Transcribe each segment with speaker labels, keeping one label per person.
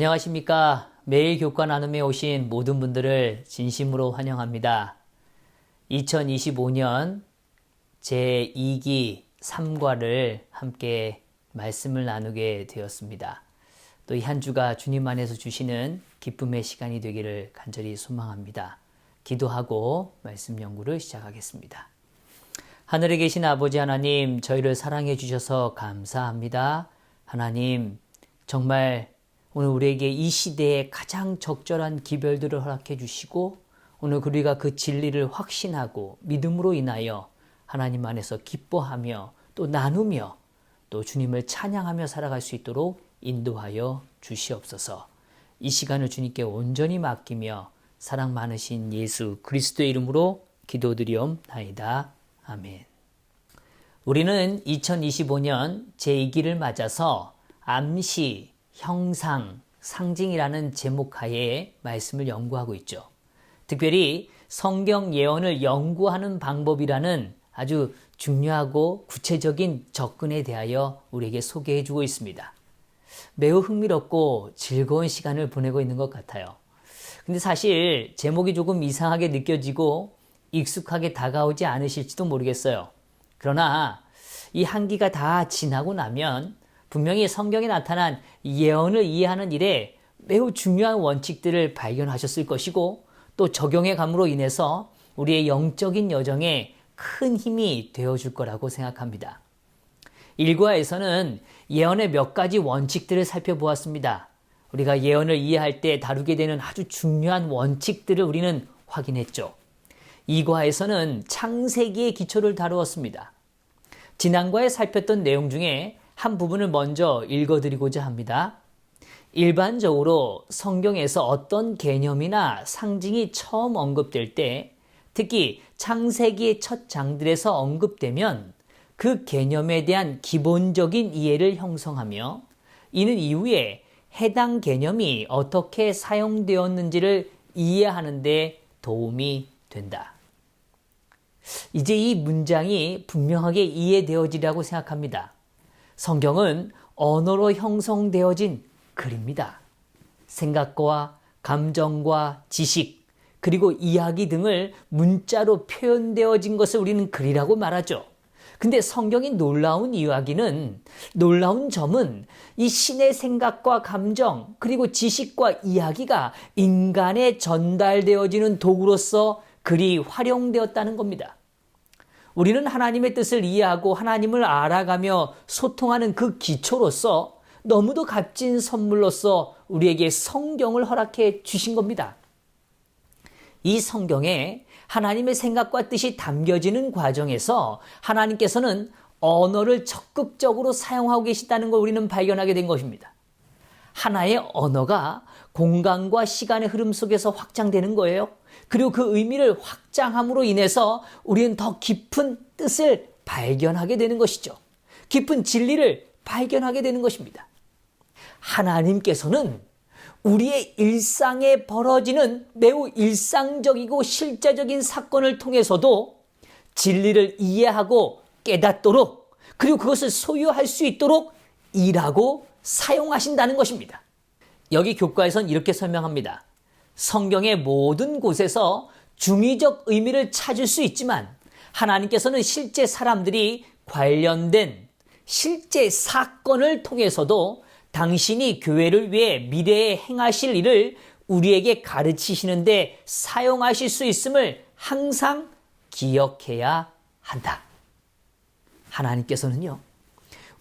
Speaker 1: 안녕하십니까. 매일 교과 나눔에 오신 모든 분들을 진심으로 환영합니다. 2025년 제2기 3과를 함께 말씀을 나누게 되었습니다. 또 이 한 주가 주님 안에서 주시는 기쁨의 시간이 되기를 간절히 소망합니다. 기도하고 말씀 연구를 시작하겠습니다. 하늘에 계신 아버지 하나님, 저희를 사랑해 주셔서 감사합니다. 하나님, 정말 오늘 우리에게 이 시대에 가장 적절한 기별들을 허락해 주시고 오늘 우리가 그 진리를 확신하고 믿음으로 인하여 하나님 안에서 기뻐하며 또 나누며 또 주님을 찬양하며 살아갈 수 있도록 인도하여 주시옵소서. 이 시간을 주님께 온전히 맡기며 사랑 많으신 예수 그리스도의 이름으로 기도드리옵나이다. 아멘. 우리는 2025년 제2기를 맞아서 암시, 형상, 상징이라는 제목 하에 말씀을 연구하고 있죠. 특별히 성경 예언을 연구하는 방법이라는 아주 중요하고 구체적인 접근에 대하여 우리에게 소개해 주고 있습니다. 매우 흥미롭고 즐거운 시간을 보내고 있는 것 같아요. 근데 사실 제목이 조금 이상하게 느껴지고 익숙하게 다가오지 않으실지도 모르겠어요. 그러나 이 한기가 다 지나고 나면 분명히 성경에 나타난 예언을 이해하는 일에 매우 중요한 원칙들을 발견하셨을 것이고 또 적용해 감으로 인해서 우리의 영적인 여정에 큰 힘이 되어줄 거라고 생각합니다. 1과에서는 예언의 몇 가지 원칙들을 살펴보았습니다. 우리가 예언을 이해할 때 다루게 되는 아주 중요한 원칙들을 우리는 확인했죠. 2과에서는 창세기의 기초를 다루었습니다. 지난과에 살폈던 내용 중에 한 부분을 먼저 읽어드리고자 합니다. 일반적으로 성경에서 어떤 개념이나 상징이 처음 언급될 때, 특히 창세기의 첫 장들에서 언급되면 그 개념에 대한 기본적인 이해를 형성하며 이는 이후에 해당 개념이 어떻게 사용되었는지를 이해하는 데 도움이 된다. 이제 이 문장이 분명하게 이해되어지리라고 생각합니다. 성경은 언어로 형성되어진 글입니다. 생각과 감정과 지식 그리고 이야기 등을 문자로 표현되어진 것을 우리는 글이라고 말하죠. 근데 성경이 놀라운 이야기는, 놀라운 점은 이 신의 생각과 감정 그리고 지식과 이야기가 인간에 전달되어지는 도구로서 글이 활용되었다는 겁니다. 우리는 하나님의 뜻을 이해하고 하나님을 알아가며 소통하는 그 기초로서 너무도 값진 선물로서 우리에게 성경을 허락해 주신 겁니다. 이 성경에 하나님의 생각과 뜻이 담겨지는 과정에서 하나님께서는 언어를 적극적으로 사용하고 계시다는 걸 우리는 발견하게 된 것입니다. 하나의 언어가 공간과 시간의 흐름 속에서 확장되는 거예요. 그리고 그 의미를 확장함으로 인해서 우리는 더 깊은 뜻을 발견하게 되는 것이죠. 깊은 진리를 발견하게 되는 것입니다. 하나님께서는 우리의 일상에 벌어지는 매우 일상적이고 실제적인 사건을 통해서도 진리를 이해하고 깨닫도록 그리고 그것을 소유할 수 있도록 일하고 사용하신다는 것입니다. 여기 교과에선 이렇게 설명합니다. 성경의 모든 곳에서 중의적 의미를 찾을 수 있지만 하나님께서는 실제 사람들이 관련된 실제 사건을 통해서도 당신이 교회를 위해 미래에 행하실 일을 우리에게 가르치시는데 사용하실 수 있음을 항상 기억해야 한다. 하나님께서는요,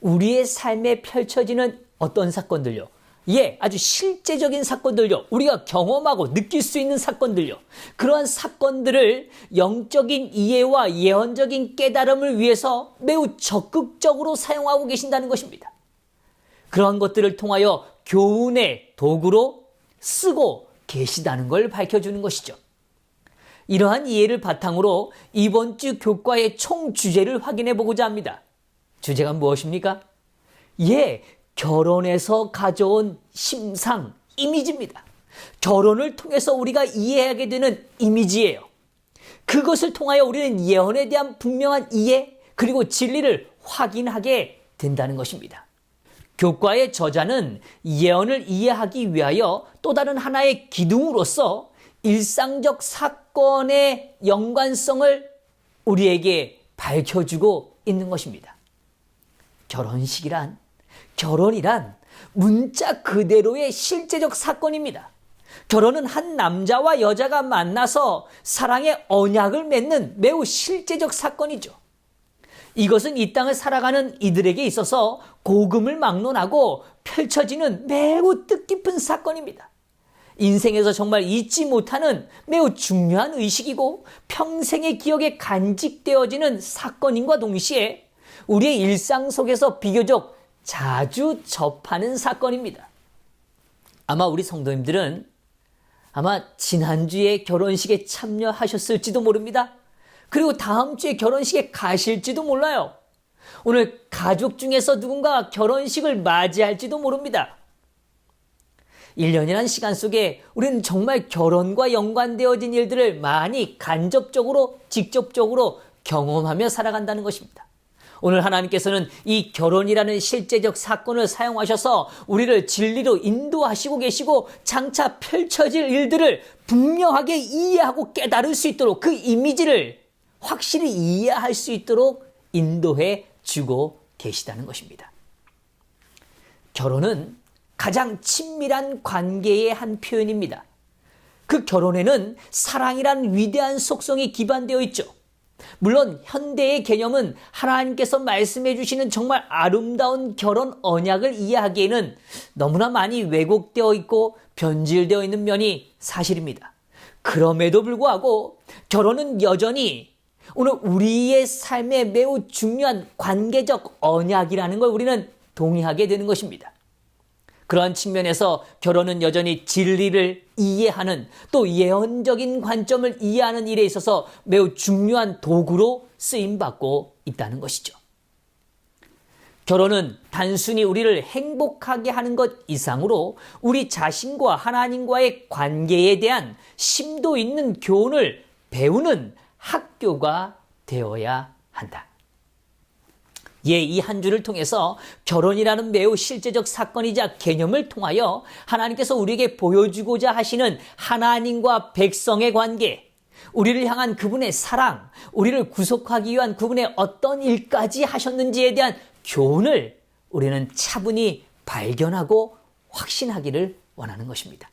Speaker 1: 우리의 삶에 펼쳐지는 어떤 사건들요, 아주 실제적인 사건들요, 우리가 경험하고 느낄 수 있는 사건들요, 그러한 사건들을 영적인 이해와 예언적인 깨달음을 위해서 매우 적극적으로 사용하고 계신다는 것입니다. 그러한 것들을 통하여 교훈의 도구로 쓰고 계시다는 걸 밝혀주는 것이죠. 이러한 이해를 바탕으로 이번 주 교과의 총 주제를 확인해 보고자 합니다. 주제가 무엇입니까? 결혼에서 가져온 심상, 이미지입니다. 결혼을 통해서 우리가 이해하게 되는 이미지예요. 그것을 통하여 우리는 예언에 대한 분명한 이해 그리고 진리를 확인하게 된다는 것입니다. 교과의 저자는 예언을 이해하기 위하여 또 다른 하나의 기둥으로서 일상적 사건의 연관성을 우리에게 밝혀주고 있는 것입니다. 결혼이란 문자 그대로의 실제적 사건입니다. 결혼은 한 남자와 여자가 만나서 사랑의 언약을 맺는 매우 실제적 사건이죠. 이것은 이 땅을 살아가는 이들에게 있어서 복음을 막론하고 펼쳐지는 매우 뜻깊은 사건입니다. 인생에서 정말 잊지 못하는 매우 중요한 의식이고 평생의 기억에 간직되어지는 사건인과 동시에 우리의 일상 속에서 비교적 자주 접하는 사건입니다. 아마 우리 성도님들은 지난주에 결혼식에 참여하셨을지도 모릅니다. 그리고 다음 주에 결혼식에 가실지도 몰라요. 오늘 가족 중에서 누군가 결혼식을 맞이할지도 모릅니다. 1년이라는 시간 속에 우리는 정말 결혼과 연관되어진 일들을 많이 간접적으로, 직접적으로 경험하며 살아간다는 것입니다. 오늘 하나님께서는 이 결혼이라는 실제적 사건을 사용하셔서 우리를 진리로 인도하시고 계시고 장차 펼쳐질 일들을 분명하게 이해하고 깨달을 수 있도록 그 이미지를 확실히 이해할 수 있도록 인도해 주고 계시다는 것입니다. 결혼은 가장 친밀한 관계의 한 표현입니다. 그 결혼에는 사랑이란 위대한 속성이 기반되어 있죠. 물론 현대의 개념은 하나님께서 말씀해 주시는 정말 아름다운 결혼 언약을 이해하기에는 너무나 많이 왜곡되어 있고 변질되어 있는 면이 사실입니다. 그럼에도 불구하고 결혼은 여전히 오늘 우리의 삶에 매우 중요한 관계적 언약이라는 걸 우리는 동의하게 되는 것입니다. 그러한 측면에서 결혼은 여전히 진리를 이해하는 또 예언적인 관점을 이해하는 일에 있어서 매우 중요한 도구로 쓰임받고 있다는 것이죠. 결혼은 단순히 우리를 행복하게 하는 것 이상으로 우리 자신과 하나님과의 관계에 대한 심도 있는 교훈을 배우는 학교가 되어야 한다. 이 한 주를 통해서 결혼이라는 매우 실제적 사건이자 개념을 통하여 하나님께서 우리에게 보여주고자 하시는 하나님과 백성의 관계, 우리를 향한 그분의 사랑, 우리를 구속하기 위한 그분의 어떤 일까지 하셨는지에 대한 교훈을 우리는 차분히 발견하고 확신하기를 원하는 것입니다.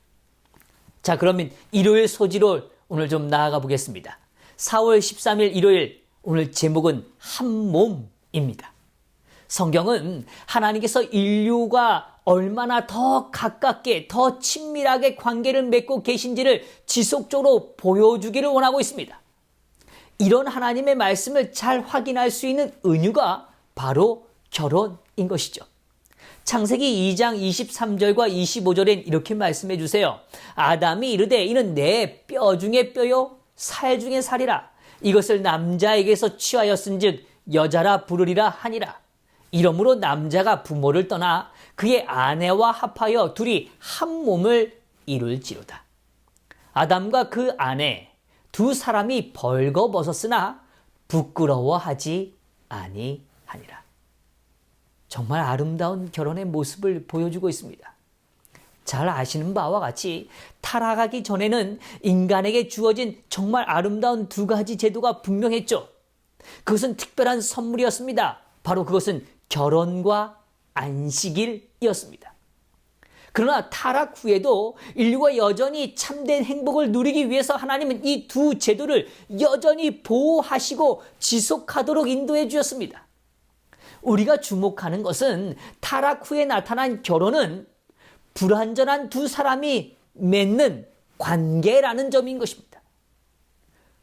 Speaker 1: 자, 그러면 일요일 소지로 오늘 좀 나아가 보겠습니다. 4월 13일 일요일, 오늘 제목은 한 몸입니다. 성경은 하나님께서 인류가 얼마나 더 가깝게, 더 친밀하게 관계를 맺고 계신지를 지속적으로 보여주기를 원하고 있습니다. 이런 하나님의 말씀을 잘 확인할 수 있는 은유가 바로 결혼인 것이죠. 창세기 2장 23절과 25절엔 이렇게 말씀해 주세요. 아담이 이르되 이는 내 뼈 중에 뼈요 살 중에 살이라. 이것을 남자에게서 취하였은즉 여자라 부르리라 하니라. 이러므로 남자가 부모를 떠나 그의 아내와 합하여 둘이 한 몸을 이룰지로다. 아담과 그 아내 두 사람이 벌거벗었으나 부끄러워하지 아니하니라. 정말 아름다운 결혼의 모습을 보여주고 있습니다. 잘 아시는 바와 같이 타락하기 전에는 인간에게 주어진 정말 아름다운 두 가지 제도가 분명했죠. 그것은 특별한 선물이었습니다. 바로 그것은 결혼과 안식일이었습니다. 그러나 타락 후에도 인류가 여전히 참된 행복을 누리기 위해서 하나님은 이 두 제도를 여전히 보호하시고 지속하도록 인도해 주셨습니다. 우리가 주목하는 것은 타락 후에 나타난 결혼은 불완전한 두 사람이 맺는 관계라는 점인 것입니다.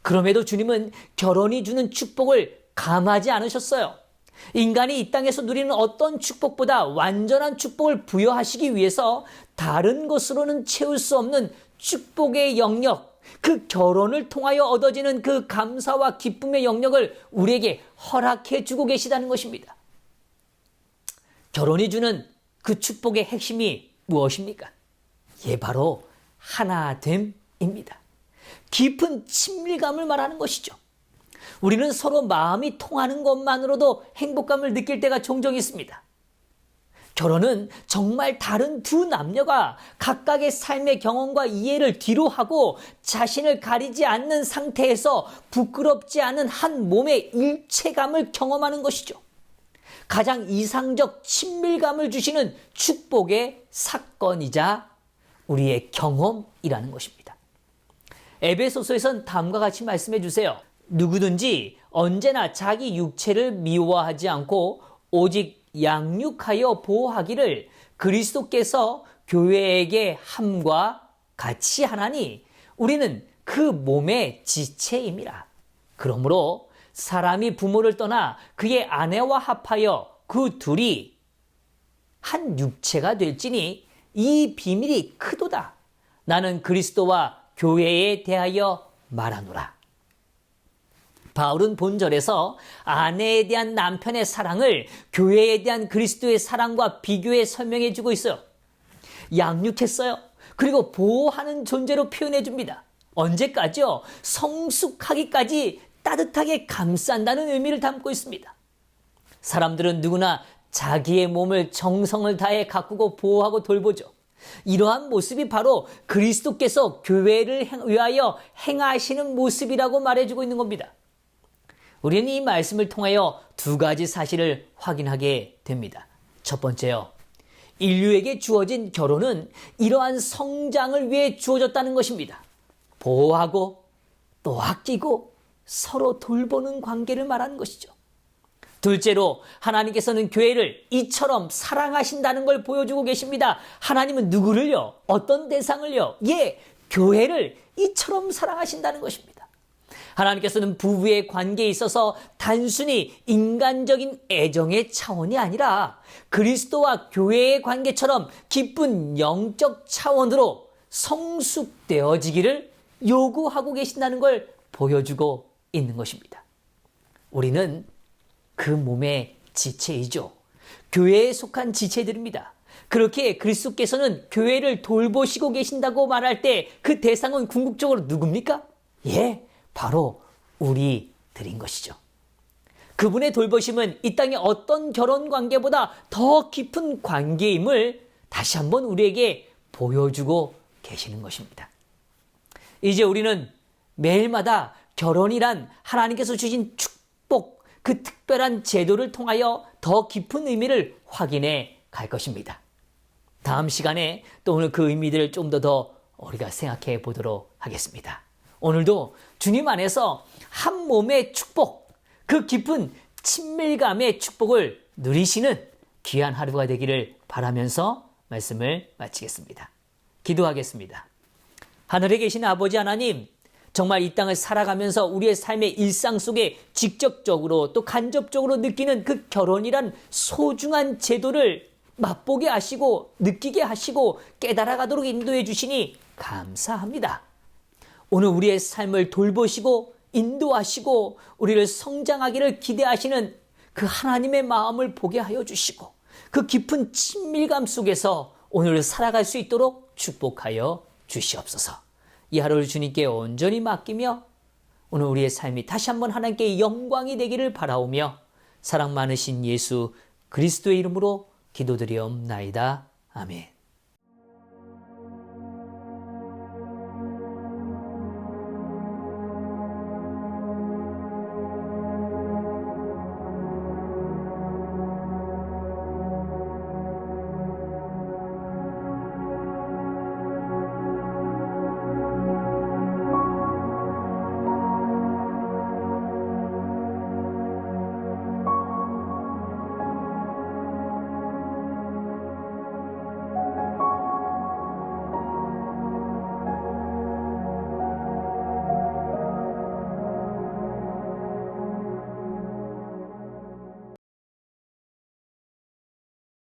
Speaker 1: 그럼에도 주님은 결혼이 주는 축복을 감하지 않으셨어요. 인간이 이 땅에서 누리는 어떤 축복보다 완전한 축복을 부여하시기 위해서 다른 것으로는 채울 수 없는 축복의 영역, 그 결혼을 통하여 얻어지는 그 감사와 기쁨의 영역을 우리에게 허락해 주고 계시다는 것입니다. 결혼이 주는 그 축복의 핵심이 무엇입니까? 바로 하나됨입니다. 깊은 친밀감을 말하는 것이죠. 우리는 서로 마음이 통하는 것만으로도 행복감을 느낄 때가 종종 있습니다. 결혼은 정말 다른 두 남녀가 각각의 삶의 경험과 이해를 뒤로하고 자신을 가리지 않는 상태에서 부끄럽지 않은 한 몸의 일체감을 경험하는 것이죠. 가장 이상적 친밀감을 주시는 축복의 사건이자 우리의 경험이라는 것입니다. 에베소서에선 다음과 같이 말씀해 주세요. 누구든지 언제나 자기 육체를 미워하지 않고 오직 양육하여 보호하기를 그리스도께서 교회에게 함과 같이 하나니 우리는 그 몸의 지체임이라. 그러므로 사람이 부모를 떠나 그의 아내와 합하여 그 둘이 한 육체가 될지니 이 비밀이 크도다. 나는 그리스도와 교회에 대하여 말하노라. 바울은 본절에서 아내에 대한 남편의 사랑을 교회에 대한 그리스도의 사랑과 비교해 설명해 주고 있어요. 양육했어요. 그리고 보호하는 존재로 표현해 줍니다. 언제까지요? 성숙하기까지 따뜻하게 감싼다는 의미를 담고 있습니다. 사람들은 누구나 자기의 몸을 정성을 다해 가꾸고 보호하고 돌보죠. 이러한 모습이 바로 그리스도께서 교회를 위하여 행하시는 모습이라고 말해주고 있는 겁니다. 우리는 이 말씀을 통하여 두 가지 사실을 확인하게 됩니다. 첫 번째요. 인류에게 주어진 결혼은 이러한 성장을 위해 주어졌다는 것입니다. 보호하고 또 아끼고 서로 돌보는 관계를 말하는 것이죠. 둘째로 하나님께서는 교회를 이처럼 사랑하신다는 걸 보여주고 계십니다. 하나님은 누구를요? 어떤 대상을요? 교회를 이처럼 사랑하신다는 것입니다. 하나님께서는 부부의 관계에 있어서 단순히 인간적인 애정의 차원이 아니라 그리스도와 교회의 관계처럼 깊은 영적 차원으로 성숙되어지기를 요구하고 계신다는 걸 보여주고 있는 것입니다. 우리는 그 몸의 지체이죠. 교회에 속한 지체들입니다. 그렇게 그리스도께서는 교회를 돌보시고 계신다고 말할 때 그 대상은 궁극적으로 누굽니까? 바로 우리들인 것이죠. 그분의 돌보심은 이 땅의 어떤 결혼 관계보다 더 깊은 관계임을 다시 한번 우리에게 보여주고 계시는 것입니다. 이제 우리는 매일마다 결혼이란 하나님께서 주신 축복, 그 특별한 제도를 통하여 더 깊은 의미를 확인해 갈 것입니다. 다음 시간에 또 오늘 그 의미들을 좀 더 우리가 생각해 보도록 하겠습니다. 오늘도 주님 안에서 한 몸의 축복, 그 깊은 친밀감의 축복을 누리시는 귀한 하루가 되기를 바라면서 말씀을 마치겠습니다. 기도하겠습니다. 하늘에 계신 아버지 하나님, 정말 이 땅을 살아가면서 우리의 삶의 일상 속에 직접적으로 또 간접적으로 느끼는 그 결혼이란 소중한 제도를 맛보게 하시고 느끼게 하시고 깨달아가도록 인도해 주시니 감사합니다. 오늘 우리의 삶을 돌보시고 인도하시고 우리를 성장하기를 기대하시는 그 하나님의 마음을 보게 하여 주시고 그 깊은 친밀감 속에서 오늘 살아갈 수 있도록 축복하여 주시옵소서. 이 하루를 주님께 온전히 맡기며 오늘 우리의 삶이 다시 한번 하나님께 영광이 되기를 바라오며 사랑 많으신 예수 그리스도의 이름으로 기도드리옵나이다. 아멘.